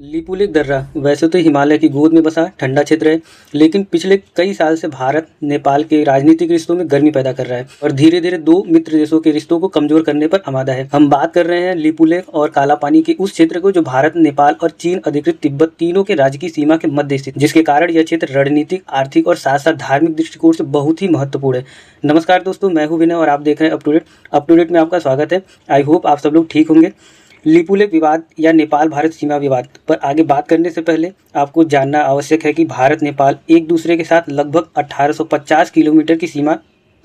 लिपुलेख दर्रा वैसे तो हिमालय की गोद में बसा ठंडा क्षेत्र है, लेकिन पिछले कई साल से भारत नेपाल के राजनीतिक रिश्तों में गर्मी पैदा कर रहा है और धीरे धीरे दो मित्र देशों के रिश्तों को कमजोर करने पर आमादा है। हम बात कर रहे हैं लिपुलेख और काला पानी के उस क्षेत्र को जो भारत, नेपाल और चीन अधिकृत तिब्बत तीनों के राज्य की सीमा के मध्य स्थित, जिसके कारण यह क्षेत्र रणनीतिक, आर्थिक और साथ साथ धार्मिक दृष्टिकोण से बहुत ही महत्वपूर्ण है। नमस्कार दोस्तों, मैं हूं विनय और आप देख रहे हैं अप टू डेट में आपका स्वागत है। आई होप आप सब लोग ठीक होंगे। लिपुलेख विवाद या नेपाल भारत सीमा विवाद पर आगे बात करने से पहले आपको जानना आवश्यक है कि भारत नेपाल एक दूसरे के साथ लगभग 1850 किलोमीटर की सीमा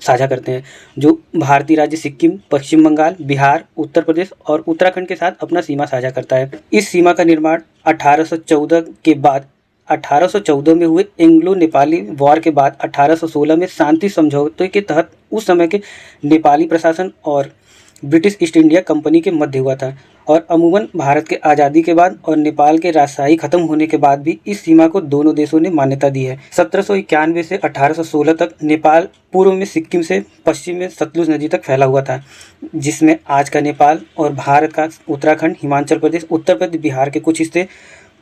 साझा करते हैं, जो भारतीय राज्य सिक्किम, पश्चिम बंगाल, बिहार, उत्तर प्रदेश और उत्तराखंड के साथ अपना सीमा साझा करता है। इस सीमा का निर्माण 1814 के बाद 1814 में हुए एंग्लो नेपाली वॉर के बाद 1816 में शांति समझौते के तहत उस समय के नेपाली प्रशासन और ब्रिटिश ईस्ट इंडिया कंपनी के मध्य हुआ था और अमूमन भारत के आज़ादी के बाद और नेपाल के राजशाही खत्म होने के बाद भी इस सीमा को दोनों देशों ने मान्यता दी है। 1791 से 1816 तक नेपाल पूर्व में सिक्किम से पश्चिम में सतलुज नदी तक फैला हुआ था, जिसमें आज का नेपाल और भारत का उत्तराखंड, हिमाचल प्रदेश, उत्तर प्रदेश, बिहार के कुछ हिस्से,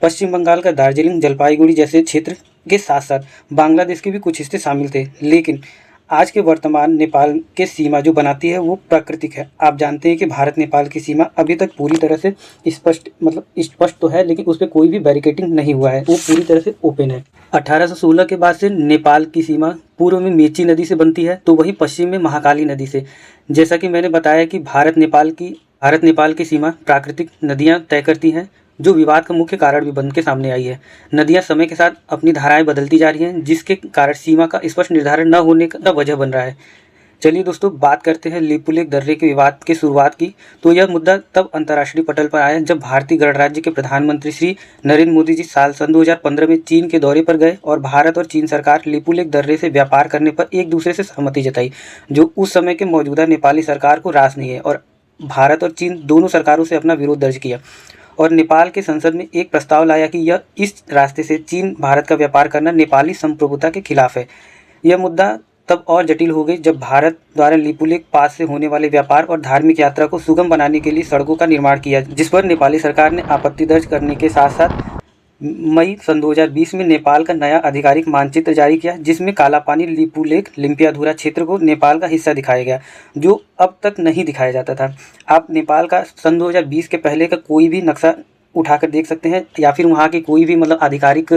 पश्चिम बंगाल का दार्जिलिंग, जलपाईगुड़ी जैसे क्षेत्र के साथ साथ बांग्लादेश के भी कुछ हिस्से शामिल थे। लेकिन आज के वर्तमान नेपाल के सीमा जो बनाती है वो प्राकृतिक है। आप जानते हैं कि भारत नेपाल की सीमा अभी तक पूरी तरह से स्पष्ट तो है, लेकिन उस पर कोई भी बैरिकेडिंग नहीं हुआ है, वो पूरी तरह से ओपन है। 1816 के बाद से नेपाल की सीमा पूर्व में मेची नदी से बनती है, तो वहीं पश्चिम में महाकाली नदी से। जैसा कि मैंने बताया कि भारत नेपाल की सीमा प्राकृतिक नदियाँ तय करती हैं, जो विवाद का मुख्य कारण भी बन के सामने आई है। नदियां समय के साथ अपनी धाराएं बदलती जा रही हैं, जिसके कारण सीमा का स्पष्ट निर्धारण न होने का वजह बन रहा है। चलिए दोस्तों, बात करते हैं लिपुलेख दर्रे के विवाद की शुरुआत की। तो यह मुद्दा तब अंतर्राष्ट्रीय पटल पर आया जब भारतीय गणराज्य के प्रधानमंत्री श्री नरेंद्र मोदी जी सन 2015 में चीन के दौरे पर गए और भारत और चीन सरकार लिपुलेख दर्रे से व्यापार करने पर एक दूसरे से सहमति जताई, जो उस समय के मौजूदा नेपाली सरकार को रास नहीं है। और भारत और चीन दोनों सरकारों से अपना विरोध दर्ज किया और नेपाल के संसद में एक प्रस्ताव लाया कि यह इस रास्ते से चीन भारत का व्यापार करना नेपाली संप्रभुता के खिलाफ है। यह मुद्दा तब और जटिल हो गई जब भारत द्वारा लिपुलेख पास से होने वाले व्यापार और धार्मिक यात्रा को सुगम बनाने के लिए सड़कों का निर्माण किया, जिस पर नेपाली सरकार ने आपत्ति दर्ज करने के साथ साथ मई सन 2020 में नेपाल का नया आधिकारिक मानचित्र जारी किया, जिसमें काला पानी लिपुलेख लिम्पियाधुरा क्षेत्र को नेपाल का हिस्सा दिखाया गया, जो अब तक नहीं दिखाया जाता था। आप नेपाल का सन 2020 के पहले का कोई भी नक्शा उठाकर देख सकते हैं, या फिर वहाँ की कोई भी आधिकारिक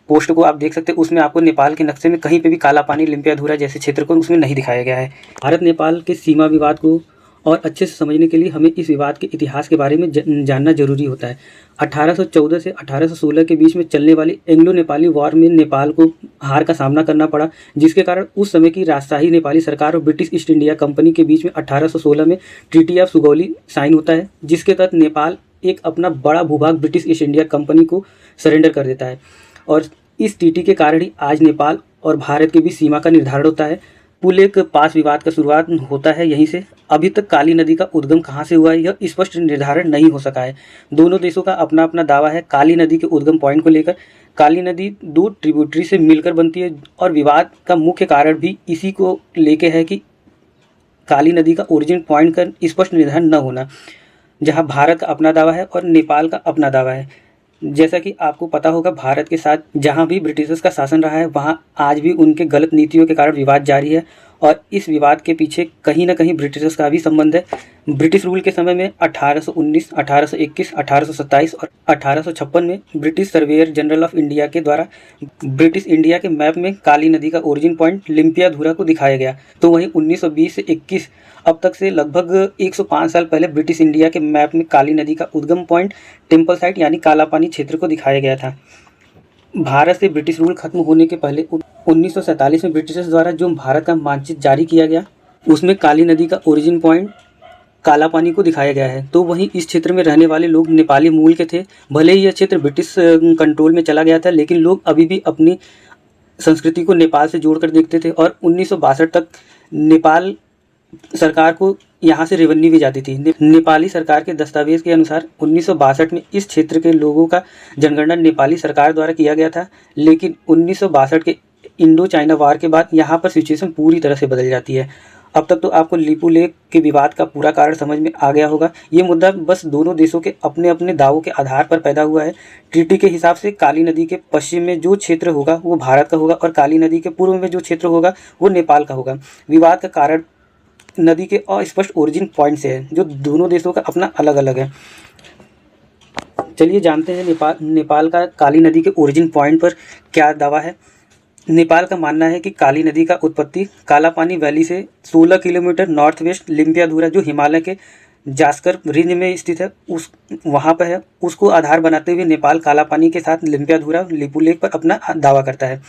पोस्ट को आप देख सकते हैं। उसमें आपको नेपाल के नक्शे में कहीं पे भी काला पानी लिम्पियाधुरा जैसे क्षेत्र को उसमें नहीं दिखाया गया है। भारत नेपाल के सीमा विवाद को और अच्छे से समझने के लिए हमें इस विवाद के इतिहास के बारे में जानना जरूरी होता है। 1814 से 1816 के बीच में चलने वाली एंग्लो नेपाली वॉर में नेपाल को हार का सामना करना पड़ा, जिसके कारण उस समय की राजशाही नेपाली सरकार और ब्रिटिश ईस्ट इंडिया कंपनी के बीच में 1816 में ट्रीटी ऑफ सुगौली साइन होता है, जिसके तहत नेपाल एक अपना बड़ा भूभाग ब्रिटिश ईस्ट इंडिया कंपनी को सरेंडर कर देता है। और इस ट्रीटी के कारण ही आज नेपाल और भारत के बीच सीमा का निर्धारण होता है। लिपुलेख पास विवाद का शुरुआत होता है यहीं से। अभी तक काली नदी का उद्गम कहाँ से हुआ है, यह स्पष्ट निर्धारण नहीं हो सका है। दोनों देशों का अपना अपना दावा है काली नदी के उद्गम पॉइंट को लेकर। काली नदी दो ट्रिब्यूटरी से मिलकर बनती है और विवाद का मुख्य कारण भी इसी को लेके है कि काली नदी का ओरिजिन पॉइंट का स्पष्ट निर्धारण न होना, जहाँ भारत का अपना दावा है और नेपाल का अपना दावा है। जैसा कि आपको पता होगा, भारत के साथ जहां भी ब्रिटिशर्स का शासन रहा है, वहां आज भी उनके गलत नीतियों के कारण विवाद जारी है और इस विवाद के पीछे कहीं ना कहीं ब्रिटिशर्स का भी संबंध है। ब्रिटिश रूल के समय में 1819, 1821, 1827 और 1856 में British surveyor general of India के द्वारा ब्रिटिश इंडिया के मैप में काली नदी का ओरिजिन पॉइंट लिम्पियाधुरा को दिखाया गया। तो वहीं 1920 से 21 अब तक से लगभग 105 साल पहले ब्रिटिश इंडिया के मैप में काली नदी का उद्गम पॉइंट टेम्पल साइट यानी काला पानी क्षेत्र को दिखाया गया था। भारत से ब्रिटिश रूल खत्म होने के पहले 1947 में ब्रिटिशर्स द्वारा जो भारत का मानचित्र जारी किया गया, उसमें काली नदी का ओरिजिन पॉइंट काला पानी को दिखाया गया है। तो वहीं इस क्षेत्र में रहने वाले लोग नेपाली मूल के थे। भले ही यह क्षेत्र ब्रिटिश कंट्रोल में चला गया था, लेकिन लोग अभी भी अपनी संस्कृति को नेपाल से जोड़कर देखते थे और 1962 तक नेपाल सरकार को यहाँ से रेवेन्यू भी जाती थी। नेपाली सरकार के दस्तावेज के अनुसार 1962 में इस क्षेत्र के लोगों का जनगणना नेपाली सरकार द्वारा किया गया था, लेकिन 1962 के इंडो चाइना वार के बाद यहाँ पर सिचुएशन पूरी तरह से बदल जाती है अब तक तो आपको लिपू लेक के विवाद का पूरा कारण समझ में आ गया होगा। ये मुद्दा बस दोनों देशों के अपने अपने दावों के आधार पर पैदा हुआ है। ट्रीटी के हिसाब से काली नदी के पश्चिम में जो क्षेत्र होगा वो भारत का होगा और काली नदी के पूर्व में जो क्षेत्र होगा वो नेपाल का होगा। विवाद का कारण नदी के अस्पष्ट ओरिजिन पॉइंट से है, जो दोनों देशों का अपना अलग अलग है। चलिए जानते हैं नेपाल का काली नदी के ओरिजिन पॉइंट पर क्या दावा है। नेपाल का मानना है कि काली नदी का उत्पत्ति कालापानी वैली से 16 किलोमीटर नॉर्थ वेस्ट लिम्पियाधुरा, जो हिमालय के जास्कर रेंज में स्थित है, उस वहाँ पर है। उसको आधार बनाते हुए नेपाल कालापानी के साथ लिम्पियाधुरा लिपू लेक पर अपना दावा करता है।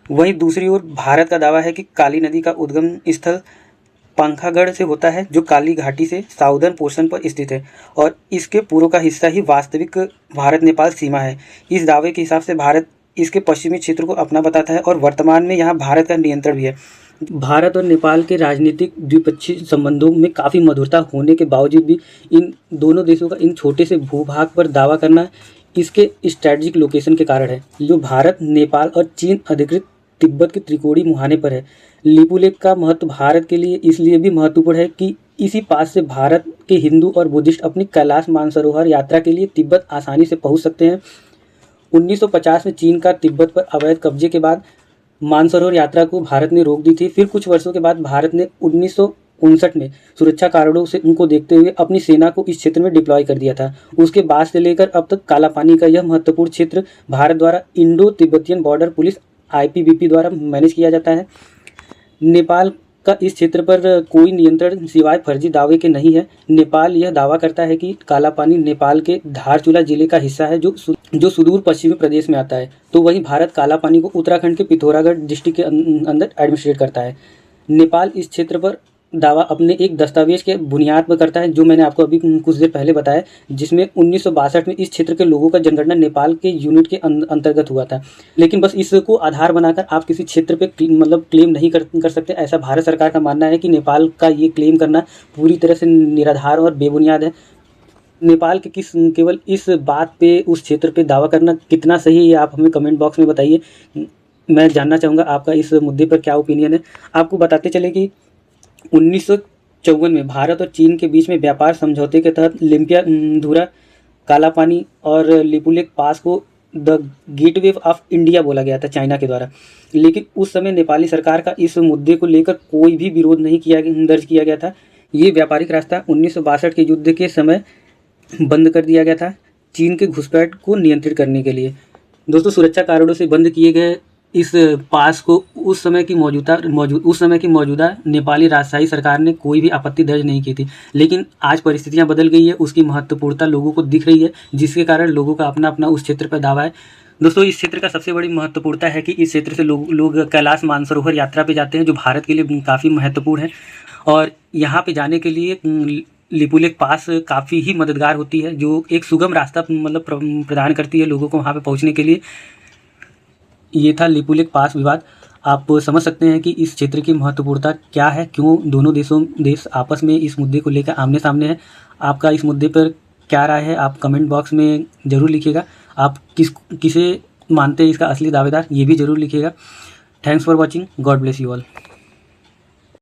वहीं दूसरी ओर भारत का दावा है कि काली नदी का उद्गम स्थल पंखागढ़ से होता है, जो काली घाटी से साउदर्न पोर्शन पर स्थित है और इसके पूर्व का हिस्सा ही वास्तविक भारत नेपाल सीमा है। इस दावे के हिसाब से भारत इसके पश्चिमी क्षेत्र को अपना बताता है और वर्तमान में यहाँ भारत का नियंत्रण भी है। भारत और नेपाल के राजनीतिक द्विपक्षीय संबंधों में काफ़ी मधुरता होने के बावजूद भी इन दोनों देशों का इन छोटे से भूभाग पर दावा करना इसके स्ट्रेटजिक लोकेशन के कारण है, जो भारत, नेपाल और चीन अधिकृत तिब्बत के त्रिकोणीय मुहाने पर है। लिपू लेक का महत्व भारत के लिए इसलिए भी महत्वपूर्ण है कि इसी पास से भारत के हिंदू और बुद्धिस्ट अपनी कैलाश मानसरोवर यात्रा के लिए तिब्बत आसानी से पहुंच सकते हैं। 1950 में चीन का तिब्बत पर अवैध कब्जे के बाद मानसरोवर यात्रा को भारत ने रोक दी थी। फिर कुछ वर्षों के बाद भारत ने 1959 में सुरक्षा कारणों से उनको देखते हुए अपनी सेना को इस क्षेत्र में डिप्लॉय कर दिया था। उसके बाद से लेकर अब तक कालापानी का यह महत्वपूर्ण क्षेत्र भारत द्वारा Indo Tibetan border police IPBP द्वारा मैनेज किया जाता है। नेपाल का इस क्षेत्र पर कोई नियंत्रण सिवाय फर्जी दावे के नहीं है। नेपाल यह दावा करता है कि कालापानी नेपाल के धारचूला जिले का हिस्सा है, जो सुदूर पश्चिमी प्रदेश में आता है। तो वहीं भारत कालापानी को उत्तराखंड के पिथौरागढ़ डिस्ट्रिक्ट के अंदर एडमिनिस्ट्रेट करता है। नेपाल इस क्षेत्र पर दावा अपने एक दस्तावेज के बुनियाद पर करता है, जो मैंने आपको अभी कुछ देर पहले बताया, जिसमें 1962 में इस क्षेत्र के लोगों का जनगणना नेपाल के यूनिट के अंतर्गत हुआ था। लेकिन बस इसको आधार बनाकर आप किसी क्षेत्र पे मतलब क्लेम नहीं कर सकते। ऐसा भारत सरकार का मानना है कि नेपाल का ये क्लेम करना पूरी तरह से निराधार और बेबुनियाद है। नेपाल के केवल इस बात पे उस क्षेत्र पे दावा करना कितना सही है, ये आप हमें कमेंट बॉक्स में बताइए। मैं जानना चाहूँगा आपका इस मुद्दे पर क्या ओपिनियन है। आपको बताते चले कि 1954 में भारत और चीन के बीच में व्यापार समझौते के तहत लिम्पियाधुरा, कालापानी और लिपू लेक पास को द गेटवे ऑफ इंडिया बोला गया था चाइना के द्वारा। लेकिन उस समय नेपाली सरकार का इस मुद्दे को लेकर कोई भी विरोध नहीं दर्ज किया गया था। ये व्यापारिक रास्ता 1962 के युद्ध के समय बंद कर दिया गया था, चीन के घुसपैठ को नियंत्रित करने के लिए। दोस्तों, सुरक्षा कारणों से बंद किए गए इस पास को उस समय की मौजूदा नेपाली राजशाही सरकार ने कोई भी आपत्ति दर्ज नहीं की थी। लेकिन आज परिस्थितियां बदल गई है, उसकी महत्वपूर्णता लोगों को दिख रही है, जिसके कारण लोगों का अपना अपना उस क्षेत्र पर दावा है। दोस्तों, इस क्षेत्र का सबसे बड़ी महत्वपूर्णता है कि इस क्षेत्र से लोग कैलाश मानसरोवर यात्रा पे जाते हैं, जो भारत के लिए काफ़ी महत्वपूर्ण है। और यहाँ पे जाने के लिए लिपू लेक पास काफ़ी ही मददगार होती है, जो एक सुगम रास्ता मतलब प्रदान करती है लोगों को वहाँ पे पहुँचने के लिए। ये था लिपू लेक पास विवाद। आप समझ सकते हैं कि इस क्षेत्र की महत्वपूर्णता क्या है, क्यों दोनों देश आपस में इस मुद्दे को लेकर आमने सामने है। आपका इस मुद्दे पर क्या राय है, आप कमेंट बॉक्स में ज़रूर लिखिएगा। आप किसे मानते हैं इसका असली दावेदार, ये भी ज़रूर लिखिएगा। Thanks for watching. God bless you all.